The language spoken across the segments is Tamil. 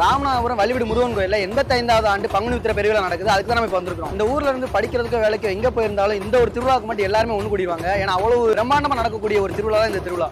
ராமநாதபுரம் வழிவிடு முருகன் கோயில்ல 85வது ஆண்டு பங்குனி உத்திர பெருவிழா நடக்குது. அதுக்கு தான் நம்ம இப்போ வந்திருக்கோம். இந்த ஊர்ல இருந்து படிக்கிறதுக்கு வேலைக்கு எங்க போயிருந்தாலும் இந்த ஒரு திருவிழாவுக்கு மட்டும் எல்லாருமே ஒண்ணு கூடிடுவாங்க. ஏன்னா அவ்வளவு பிரம்மாண்டமா நடக்கக்கூடிய ஒரு திருவிழா தான் இந்த திருவிழா.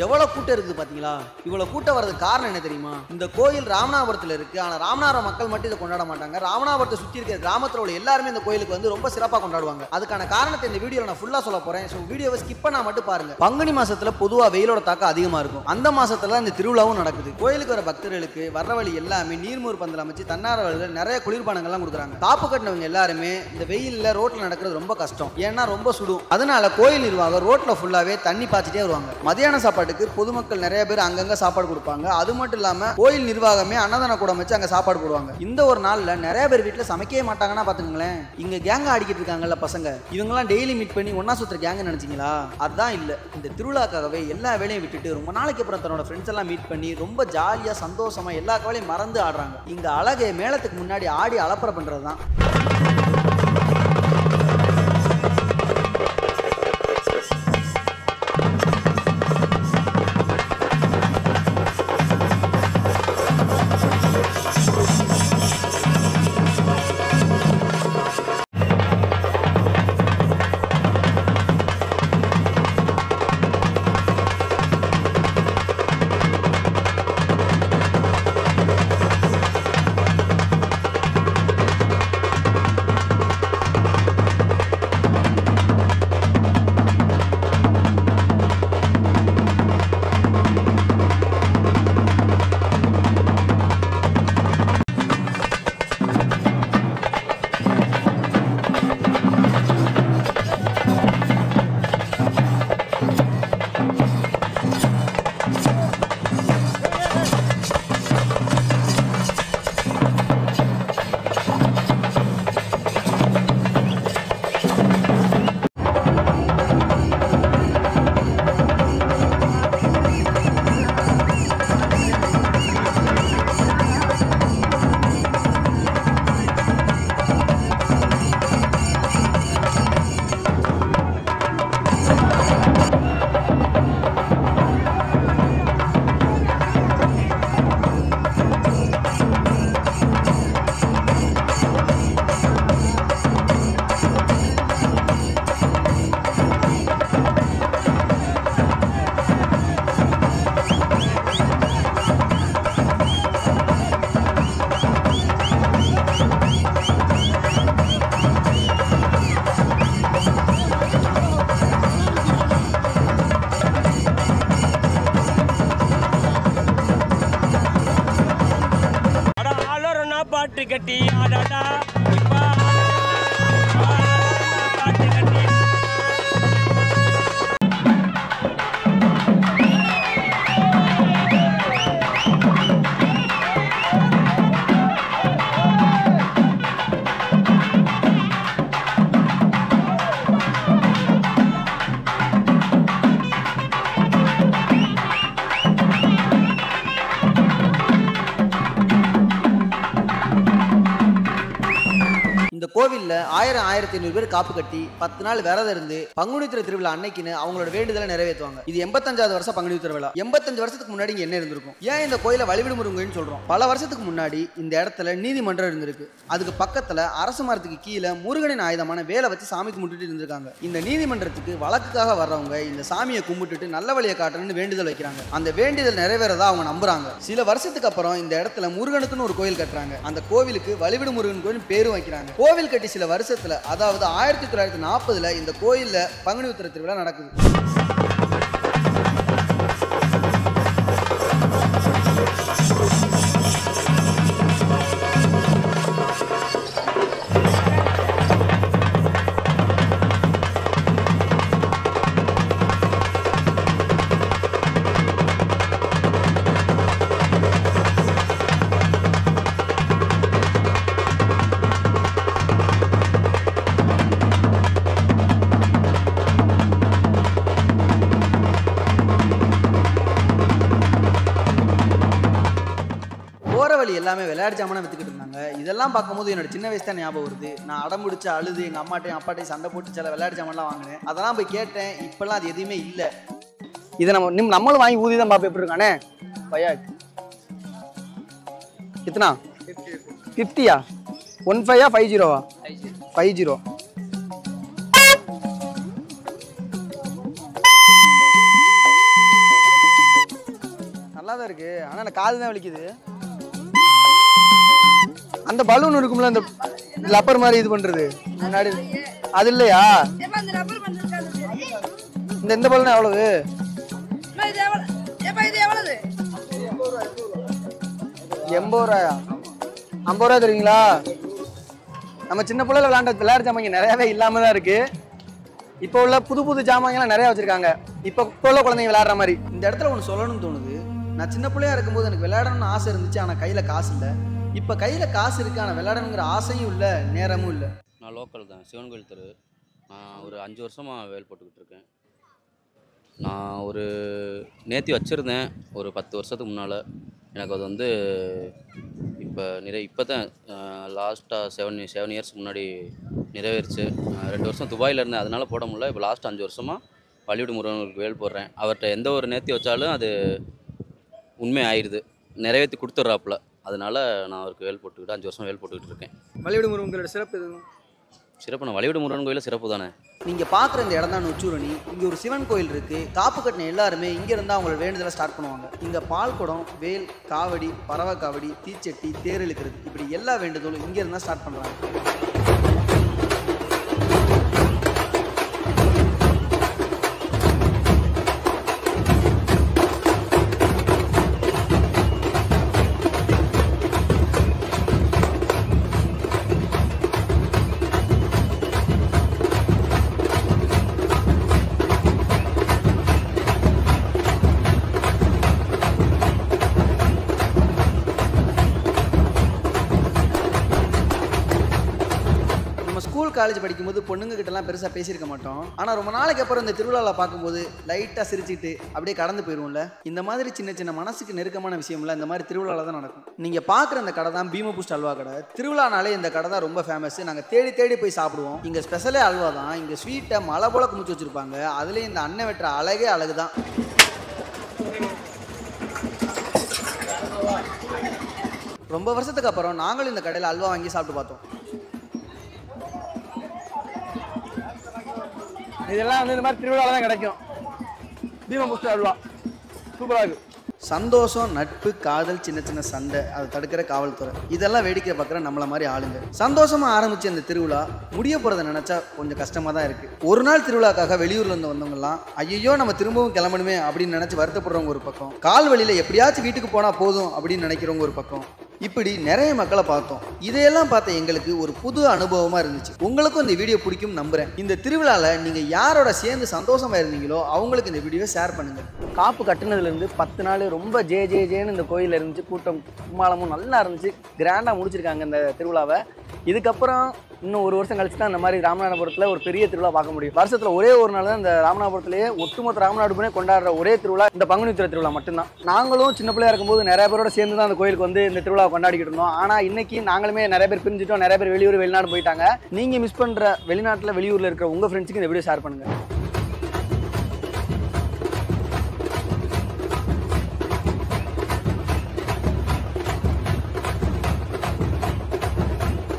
எவ்வளவு கூட்டம் இருக்குது பாத்தீங்களா? இவ்வளவு கூட்டம் வரதுக்கு காரணம் என்ன தெரியுமா? இந்த கோயில் ராமநாதபுரத்துல இருக்கு. ஆனா ராமநாதபுரம் மக்கள் மட்டும் இதை கொண்டாட மாட்டாங்க. ராமநாதபுரத்தை சுத்தி இருக்கிற கிராமத்துல உள்ள எல்லாருமே இந்த கோயிலுக்கு வந்து ரொம்ப சிறப்பா கொண்டாடுவாங்க. அதுக்கான காரணத்தை இந்த வீடியோல நான் ஃபுல்லா சொல்ல போறேன். ஸோ வீடியோவை ஸ்கிப் பண்ணா மட்டும் பாருங்க. பங்குனி மாசத்துல பொதுவா வெயிலோட தாக்கம் அதிகமா இருக்கும். அந்த மாசத்துல இந்த திருவிழாவும் நடக்குது. கோயிலுக்கு வர பக்தர்களுக்கு வர்ற வழி எல்லாமே நீர்மூர் பந்தல் அமைச்சு தன்னார வழியில் நிறைய குளிர்பானங்கள்லாம் கொடுக்குறாங்க. தாப்பு கட்டினவங்க எல்லாருமே இந்த வெயில்ல ரோட்ல நடக்கிறது ரொம்ப கஷ்டம். ஏன்னா ரொம்ப சுடும். அதனால கோயில் நிர்வாகம் ரோட்ல ஃபுல்லாவே தண்ணி பாய்ச்சிட்டே வருவாங்க. மதியான சாப்பாட்டுக்கு பொதுமக்கள் நிறைய பேர் அங்கங்க சாப்பாடு கொடுப்பாங்க. அது மட்டும் இல்லாம கோயில் நிர்வாகமே அன்னதான கூடம் வச்சு அங்க சாப்பாடு போடுவாங்க. இந்த ஒரு நாள்ல நிறைய பேர் வீட்டுல சமைக்கவே மாட்டாங்கன்னா பாத்துக்கங்களேன். இங்க கேங்க ஆடிக்கிட்டு இருக்காங்கல்ல பசங்க, இவங்கெல்லாம் டெய்லி மீட் பண்ணி ஒன்னா சுத்துற கேங்க நினைச்சீங்களா? அதான் இல்ல. இந்த திருவிழாக்காகவே எல்லா வேலையும் விட்டுட்டு ரொம்ப நாளைக்கு அப்புறம் தன்னோட ஃப்ரெண்ட்ஸ் எல்லாம் மீட் பண்ணி ரொம்ப ஜாலியா சந்தோஷமா எல்லா கவலையும் மறந்து ஆடுறாங்க. இங்க அழகே மேளத்துக்கு முன்னாடி ஆடி அலப்பறை பண்றதுதான். பாட்டு கட்டி ஆடாடா கோவில்ல 1000-1500 பேர் காப்பு கட்டி 10 நாள் விரதம் இருந்து பங்குனி உத்திர திருவிழா அன்னைக்குன்னு அவங்களோட வேண்டுதலை நிறைவேற்றுவாங்க. இது 85வது வருஷம் பங்குனி உத்திர விழா. 85 வருஷத்துக்கு முன்னாடி இங்க என்ன இருந்திருக்கும்? ஏன் இந்த கோயிலை வழிவிடு முருகன்னு சொல்றோம்? பல வருஷத்துக்கு முன்னாடி இந்த இடத்துல நீதிமன்றம் இருந்திருக்கு. அதுக்கு பக்கத்துல அரசு மரத்துக்கு கீழே முருகனின் ஆயுதமான வேலை வச்சு சாமி கும்பிட்டுட்டு இருந்திருக்காங்க. இந்த நீதிமன்றத்துக்கு வழக்குக்காக வர்றவங்க இந்த சாமியை கும்பிட்டுட்டு நல்ல வழியை காட்டணும்னு வேண்டுதல் வைக்கிறாங்க. அந்த வேண்டுதல் நிறைவேறதா அவங்க நம்புறாங்க. சில வருஷத்துக்கு அப்புறம் இந்த இடத்துல முருகனுக்குன்னு ஒரு கோயில் கட்டுறாங்க. அந்த கோவிலுக்கு வழிவிடு முருகன் கோயில் பேரும் வைக்கிறாங்க. கோவில் கட்டி சில வருஷத்துல, அதாவது 1940 இந்த கோயில்ல பங்குனி உத்திர திருவிழா நடக்குது. எல்லாமே விளையாட்டு ஜாமான் வித்துக்கிட்டு இருந்தாங்க. இதெல்லாம் பார்க்கும்போது என்னோட சின்ன வயசு தான் ஞாபகம் வருது. நான் அடம்பிடிச்சு அழுது எங்கள் அம்மாட்டையும் அப்பாட்டையும் சண்டை போட்டு சில விளையாட்டு ஜாமான்லாம் வாங்கினேன். அதெல்லாம் போய் கேட்டேன். இப்போல்லாம் அது எதுவுமே இல்லை. இதை நம்மளும் வாங்கி ஊதி தான் பார்ப்போம் எப்படி இருக்கானே. பையா கித்தனா 50யா 15 50 50 நல்லா தான் இருக்கு. ஆனா எனக்கு காது தான் வலிக்குது. அந்த பலூன் இருக்கும்ல அந்த லப்பர் மாதிரி இது பண்றது முன்னாடி அது இல்லையா? இந்த பலூன் எவ்வளவு? 80 ரூபாயா? 50 ரூபா தருவீங்களா? நம்ம சின்ன பிள்ளைல விளையாட்டு ஜாமாங்க நிறையவே இல்லாம தான் இருக்கு. இப்போ உள்ள புது ஜாமாங்கெல்லாம் நிறைய வச்சிருக்காங்க. இப்போ உள்ள குழந்தைங்க விளையாடுற மாதிரி. இந்த இடத்துல ஒன்று சொல்லணும்னு தோணுது. நான் சின்ன பிள்ளையா இருக்கும்போது எனக்கு விளையாடணும்னு ஆசை இருந்துச்சு. ஆனால் கையில் காசு இல்லை. இப்போ கையில் காசு இருக்கு, ஆனால் விளையாடணுங்கிற ஆசையும் இல்லை, நேரமும் இல்லை. நான் லோக்கல் தான், சிவன் கோயில் தெரு. நான் ஒரு 5 வருஷமாக வேல் போட்டுக்கிட்டு இருக்கேன். நான் ஒரு நேர்த்தி வச்சுருந்தேன் ஒரு 10 வருஷத்துக்கு முன்னால். எனக்கு அது வந்து இப்போ தான் லாஸ்ட்டாக 7 இயர்ஸ் முன்னாடி நிறைவேறிச்சு. 2 வருஷம் துபாயில் இருந்தேன், அதனால் போட முடியல. இப்போ லாஸ்ட் 5 வருஷமாக பள்ளிவிடு முருகனுக்கு வேல் போடுறேன். அவர்கிட்ட எந்த ஒரு நேர்த்தி வச்சாலும் அது உண்மை ஆயிடுது, நிறைவேற்றி கொடுத்துட்றாப்புல. அதனால் நான் அவருக்கு வேல் போட்டுக்கிட்டு 5 வருஷம் வேல் போட்டுக்கிட்டு இருக்கேன். பள்ளிவிடு முருகனோட சிறப்பு எதுவும்? சிறப்பு நான் வழிவிடு முருகன் கோயிலில் சிறப்பு தானே. நீங்கள் பார்க்குற இந்த இடம் தான் நொச்சூரணி. இங்கே ஒரு சிவன் கோயில் இருக்குது. காப்பு கட்டின எல்லாருமே இங்கே இருந்தால் அவங்களோட வேண்டுதலை ஸ்டார்ட் பண்ணுவாங்க. இங்கே பால் குடம், வேல், காவடி, பறவை காவடி, தீச்சட்டி, தேர் இழுக்கிறது, இப்படி எல்லா வேண்டுதலும் இங்கே இருந்தால் ஸ்டார்ட் பண்ணுறாங்க. ஸ்கூல் காலேஜ் படிக்கும்போது பொண்ணுங்க கிட்டலாம் பெருசாக பேசியிருக்க மாட்டோம். ஆனால் ரொம்ப நாளைக்கு அப்புறம் இந்த திருவிழாவில் பார்க்கும்போது லைட்டாக சிரிச்சுட்டு அப்படியே கடந்து போயிடுவோம்ல. இந்த மாதிரி சின்ன சின்ன மனசுக்கு நெருக்கமான விஷயம்ல இந்த மாதிரி திருவிழாவில் தான் நடக்கும். நீங்கள் பார்க்குற இந்த கடை தான் பீமபூஸ்ட் அல்வா கடை. திருவிழானாலே இந்த கடை தான் ரொம்ப ஃபேமஸ். நாங்கள் தேடி போய் சாப்பிடுவோம். இங்கே ஸ்பெஷலே அல்வா தான். இங்கே ஸ்வீட்டை மலை போல குமிச்சு வச்சுருப்பாங்க. அதுலேயும் இந்த அன்னை வெட்டுற அழகே அழகு தான். ரொம்ப வருஷத்துக்கு அப்புறம் நாங்களும் இந்த கடையில் அல்வா வாங்கி சாப்பிட்டு பார்த்தோம். இதெல்லாம் வந்து இந்த மாதிரி திருவிழாவில் தான் கிடைக்கும். பீமபூஸ்ட் அல்வா சூப்பராக இருக்குது. சந்தோஷம், நட்பு, காதல், சின்ன சின்ன சண்டை, அதை தடுக்கிற காவல்துறை, இதெல்லாம் வேடிக்கை பார்க்குற நம்மள மாதிரி ஆளுங்க. சந்தோஷமாக ஆரம்பிச்சு அந்த திருவிழா முடிய போகிறத நினச்சா கொஞ்சம் கஷ்டமாக தான் இருக்குது. ஒரு நாள் திருவிழாக்காக வெளியூர்லேருந்து வந்தவங்கலாம் ஐயோ நம்ம திரும்பவும் கிளம்பணுமே அப்படின்னு நினச்சி வருத்தப்படுறவங்க ஒரு பக்கம், கால் வழியில் எப்படியாச்சும் வீட்டுக்கு போனால் போதும் அப்படின்னு நினைக்கிறவங்க ஒரு பக்கம், இப்படி நிறைய மக்களை பார்த்தோம். இதையெல்லாம் பார்த்த எங்களுக்கு ஒரு புது அனுபவமாக இருந்துச்சு. உங்களுக்கும் இந்த வீடியோ பிடிக்கும் நம்புகிறேன். இந்த திருவிழாவில் நீங்கள் யாரோட சேர்ந்து சந்தோஷமாக இருந்தீங்களோ அவங்களுக்கு இந்த வீடியோவை ஷேர் பண்ணுங்கள். காப்பு கட்டினதுலேருந்து 10 நாள் ரொம்ப ஜேன்னு இந்த கோயிலில் இருந்துச்சு. கூட்டம் கும்மாளமும் நல்லா இருந்துச்சு. கிராண்டாக முடிச்சிருக்காங்க இந்த திருவிழாவை. இதுக்கப்புறம் இன்னும் ஒரு வருஷம் கழிச்சு தான் இந்த மாதிரி ராமநாதபுரத்தில் ஒரு பெரிய திருவிழா பார்க்க முடியும். வருஷத்தில் ஒரே ஒரு நாள் தான் இந்த ராமநாதபுரத்திலேயே ஒட்டுமொத்த ராமநாடுமே கொண்டாடுற ஒரே திருவிழா இந்த பங்குனி உத்திர திருவிழா மட்டும்தான். நாங்களும் சின்ன பிள்ளையா இருக்கும்போது நிறைய பேரோட சேர்ந்து தான் அந்த கோயிலுக்கு வந்து இந்த திருவிழா கொண்டாடிக்கிட்டு இருந்தோம். ஆனால் இன்னைக்கு நாங்களுமே நிறைய பேர் பிரிஞ்சுட்டோம். நிறைய பேர் வெளியூர் வெளிநாடு போயிட்டாங்க. நீங்கள் மிஸ் பண்ணுற வெளிநாட்டில் வெளியூரில் இருக்கிற உங்கள் ஃப்ரெண்ட்ஸுக்கு இந்த வீடியோ ஷேர் பண்ணுங்கள்.